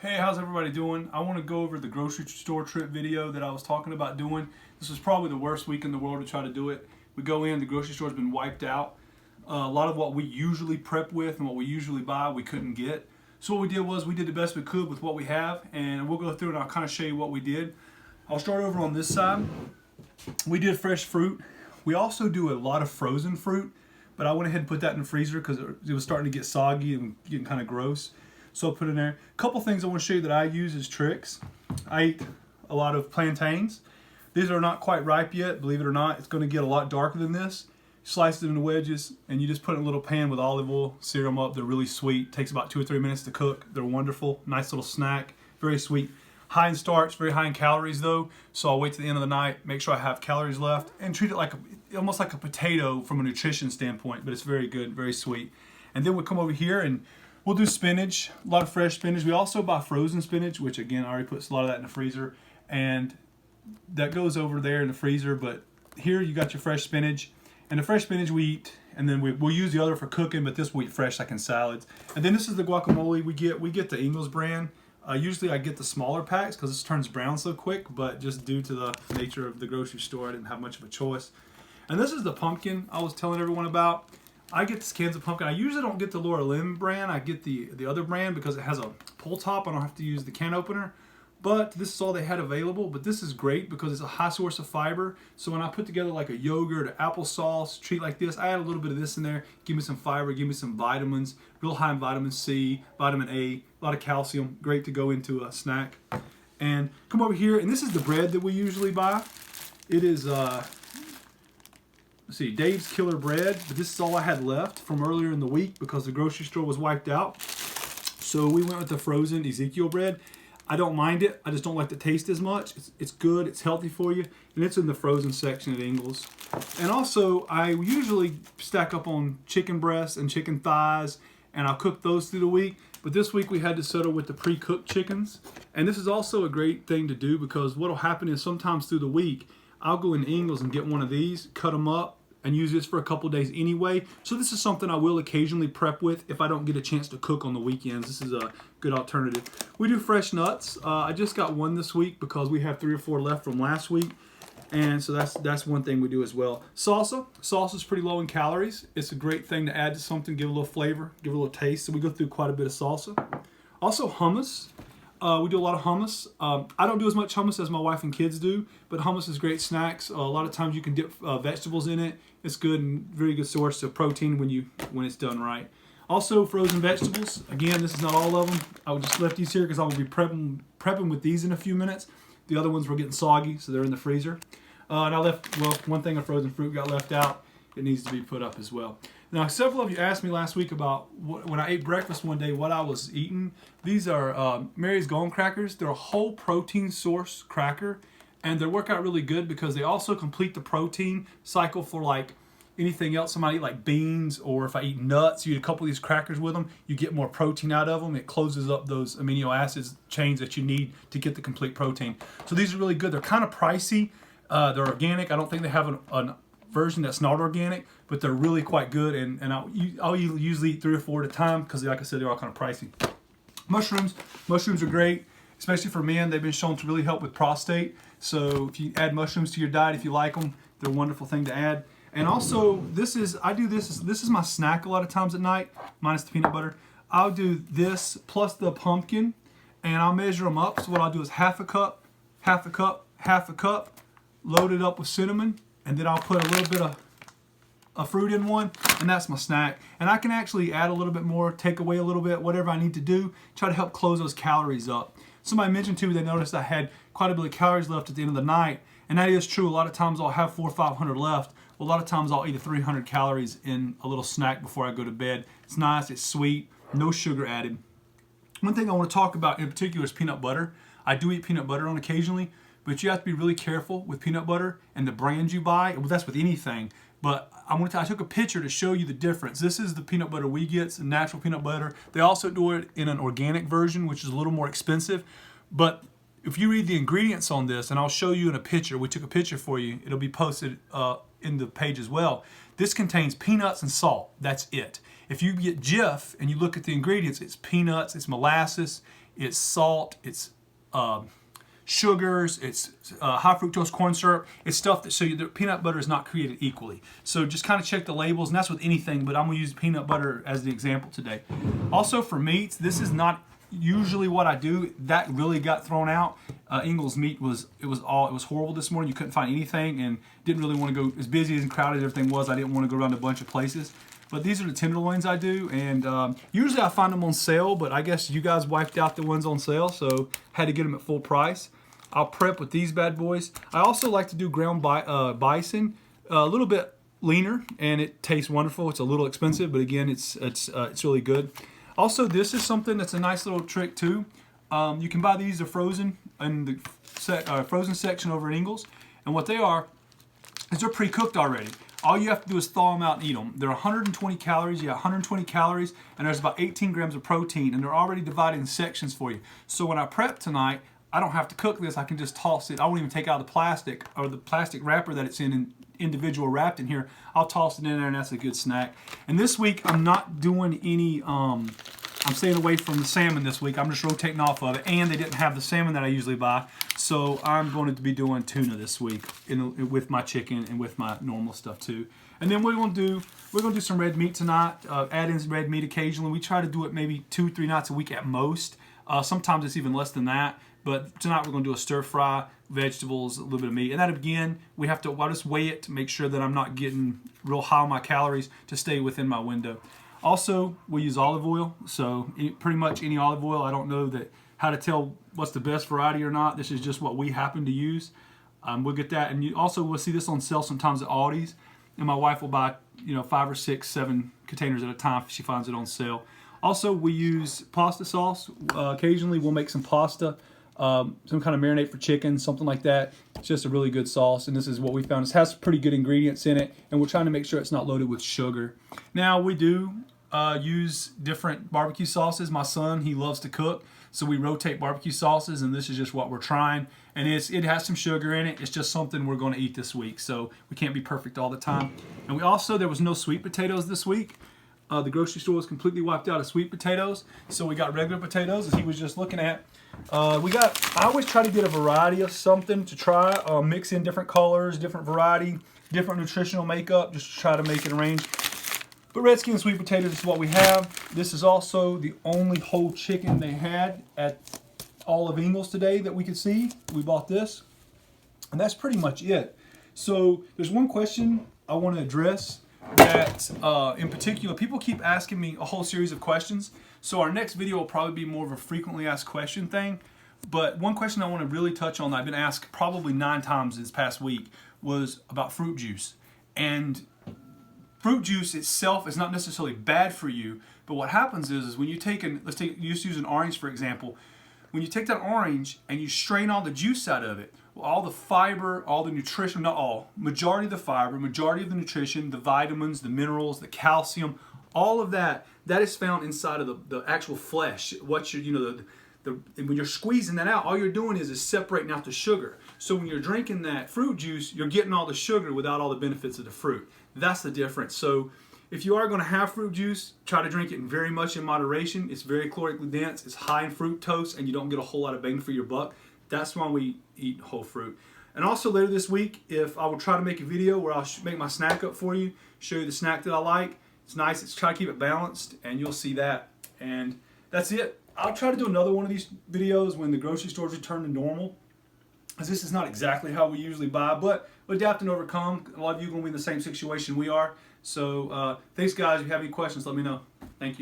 Hey, how's everybody doing? I want to go over the grocery store trip video that I was talking about doing. This was probably the worst week in the world to try to do it. We go in, the grocery store's been wiped out. A lot of what we usually prep with and what we usually buy, we couldn't get. So what we did was we did the best we could with what we have, and we'll go through and I'll kind of show you what we did. I'll start over on this side. We did fresh fruit. We also do a lot of frozen fruit, but I went ahead and put that in the freezer because it was starting to get soggy and getting kind of gross. So I'll put it in there. A couple things I want to show you that I use as tricks. I ate a lot of plantains. These are not quite ripe yet, believe it or not. It's going to get a lot darker than this. Slice it into wedges, and you just put it in a little pan with olive oil, sear them up. They're really sweet. Takes about 2 or 3 minutes to cook. They're wonderful. Nice little snack. Very sweet. High in starch, very high in calories though. So I'll wait to the end of the night, make sure I have calories left, and treat it like almost like a potato from a nutrition standpoint. But it's very good, very sweet. And then we'll come over here and we'll do spinach, a lot of fresh spinach. We also buy frozen spinach, which again, I already put a lot of that in the freezer. And that goes over there in the freezer. But here you got your fresh spinach. And the fresh spinach we eat, and then we'll use the other for cooking, but this we eat fresh like in salads. And then this is the guacamole we get. We get the Ingles brand. Usually I get the smaller packs because this turns brown so quick, but just due to the nature of the grocery store, I didn't have much of a choice. And this is the pumpkin I was telling everyone about. I get this cans of pumpkin. I usually don't get the Laura Lynn brand. I get the other brand because it has a pull top. I don't have to use the can opener. But this is all they had available. But this is great because it's a high source of fiber. So when I put together like a yogurt or applesauce treat like this, I add a little bit of this in there. Give me some fiber, give me some vitamins. Real high in vitamin C, vitamin A, a lot of calcium. Great to go into a snack. And come over here, and this is the bread that we usually buy. It is let's see, Dave's Killer Bread, but this is all I had left from earlier in the week because the grocery store was wiped out. So we went with the frozen Ezekiel bread. I don't mind it. I just don't like the taste as much. It's good. It's healthy for you. And it's in the frozen section at Ingles. And also, I usually stack up on chicken breasts and chicken thighs, and I'll cook those through the week. But this week we had to settle with the pre-cooked chickens. And this is also a great thing to do because what will happen is sometimes through the week, I'll go into Ingles and get one of these, cut them up, and use this for a couple days anyway. So this is something I will occasionally prep with if I don't get a chance to cook on the weekends. This is a good alternative. We do fresh nuts. I just got one this week because we have 3 or 4 left from last week. And so that's one thing we do as well. Salsa. Salsa is pretty low in calories. It's a great thing to add to something, give it a little flavor, give it a little taste. So we go through quite a bit of salsa. Also hummus. We do a lot of hummus. I don't do as much hummus as my wife and kids do, but hummus is great snacks. A lot of times you can dip vegetables in it. It's good and very good source of protein when it's done right. Also frozen vegetables. Again, this is not all of them. I just left these here because I will be prepping with these in a few minutes. The other ones were getting soggy, so they're in the freezer. And I left, well, one thing of frozen fruit got left out. It needs to be put up as well. Now, several of you asked me last week about when I ate breakfast one day, what I was eating. These are Mary's Golden Crackers. They're a whole protein source cracker, and they work out really good because they also complete the protein cycle for like anything else. Somebody eat like beans, or if I eat nuts, you eat a couple of these crackers with them, you get more protein out of them. It closes up those amino acids chains that you need to get the complete protein. So these are really good. They're kind of pricey. They're organic. I don't think they have an version that's not organic, but they're really quite good, and I'll usually eat 3 or 4 at a time because, like I said, they're all kind of pricey. Mushrooms are great, especially for men. They've been shown to really help with prostate. So if you add mushrooms to your diet, if you like them, they're a wonderful thing to add. And also, this is my snack a lot of times at night, minus the peanut butter. I'll do this plus the pumpkin, and I'll measure them up. So what I'll do is half a cup, half a cup, half a cup, load it up with cinnamon, and then I'll put a little bit of a fruit in one, and that's my snack. And I can actually add a little bit more, take away a little bit, whatever I need to do, try to help close those calories up. Somebody mentioned to me they noticed I had quite a bit of calories left at the end of the night, and that is true. A lot of times I'll have 400 or 500 left. Well, a lot of times I'll eat 300 calories in a little snack before I go to bed. It's nice, it's sweet, no sugar added. One thing I want to talk about in particular is peanut butter. I do eat peanut butter on occasionally, but you have to be really careful with peanut butter and the brand you buy. Well, that's with anything. But I took a picture to show you the difference. This is the peanut butter we get. It's a natural peanut butter. They also do it in an organic version, which is a little more expensive. But if you read the ingredients on this, and I'll show you in a picture, we took a picture for you. It'll be posted in the page as well. This contains peanuts and salt. That's it. If you get Jif and you look at the ingredients, it's peanuts, it's molasses, it's salt, it's sugars, it's high fructose corn syrup. It's stuff that, so the peanut butter is not created equally. So just kind of check the labels, and that's with anything, but I'm gonna use peanut butter as the example today. Also for meats, this is not usually what I do. That really got thrown out. Ingles meat was horrible this morning. You couldn't find anything, and didn't really want to go, as busy and crowded as everything was, I didn't want to go around a bunch of places. But these are the tenderloins I do, and usually I find them on sale, but I guess you guys wiped out the ones on sale, so had to get them at full price. I'll prep with these bad boys. I also like to do ground bison, a little bit leaner, and it tastes wonderful. It's a little expensive, but again, it's really good. Also, this is something that's a nice little trick too. You can buy these, they're frozen in the frozen section over at Ingles, and what they are is they're pre-cooked already. All you have to do is thaw them out and eat them. They're 120 calories. You have 120 calories, and there's about 18 grams of protein, and they're already divided in sections for you. So when I prep tonight, I don't have to cook this. I can just toss it. I won't even take out the plastic or the plastic wrapper that it's in and individual wrapped in here. I'll toss it in there, and that's a good snack. And this week, I'm not doing any, I'm staying away from the salmon this week. I'm just rotating off of it, and they didn't have the salmon that I usually buy. So I'm going to be doing tuna this week with my chicken and with my normal stuff too. And then what we're going to do some red meat tonight, add in some red meat occasionally. We try to do it maybe 2-3 nights a week at most. Sometimes it's even less than that. But tonight we're going to do a stir fry, vegetables, a little bit of meat. And that again, I'll just weigh it to make sure that I'm not getting real high on my calories to stay within my window. Also, we use olive oil. So pretty much any olive oil. I don't know how to tell what's the best variety or not. This is just what we happen to use. We'll get that. And we'll see this on sale sometimes at Aldi's. And my wife will buy 5 or 6, 7 containers at a time if she finds it on sale. Also, we use pasta sauce. Occasionally we'll make some pasta. Some kind of marinade for chicken, something like that. It's just a really good sauce, and this is what we found. It has pretty good ingredients in it, and we're trying to make sure it's not loaded with sugar. Now, we do use different barbecue sauces. My son, he loves to cook, so we rotate barbecue sauces, and this is just what we're trying. And it has some sugar in it. It's just something we're going to eat this week, so we can't be perfect all the time. And there was no sweet potatoes this week. The grocery store was completely wiped out of sweet potatoes, so we got regular potatoes, as he was just looking at. I always try to get a variety of something to try, mix in different colors, different variety, different nutritional makeup, just to try to make it range. But redskin sweet potatoes is what we have. This is also the only whole chicken they had at all of Ingles today that we could see. We bought this, and that's pretty much it. So there's one question I want to address that in particular, people keep asking me a whole series of questions. So our next video will probably be more of a frequently asked question thing. But one question I want to really touch on that I've been asked probably 9 times this past week was about fruit juice. And fruit juice itself is not necessarily bad for you, but what happens is when you use an orange for example. When you take that orange and you strain all the juice out of it, all the fiber, all the nutrition, not all, majority of the fiber, majority of the nutrition, the vitamins, the minerals, the calcium, all of that is found inside of the actual flesh. When you're squeezing that out, all you're doing is separating out the sugar. So when you're drinking that fruit juice, you're getting all the sugar without all the benefits of the fruit. That's the difference. So if you are going to have fruit juice, try to drink it very much in moderation. It's very calorically dense, it's high in fructose, and you don't get a whole lot of bang for your buck. That's why we eat whole fruit. And also later this week, I will try to make a video where I'll make my snack up for you, show you the snack that I like. It's nice, it's try to keep it balanced, and you'll see that. And that's it. I'll try to do another one of these videos when the grocery stores return to normal, as this is not exactly how we usually buy, but we adapt and overcome. A lot of you are going to be in the same situation we are. So thanks guys. If you have any questions, let me know. Thank you.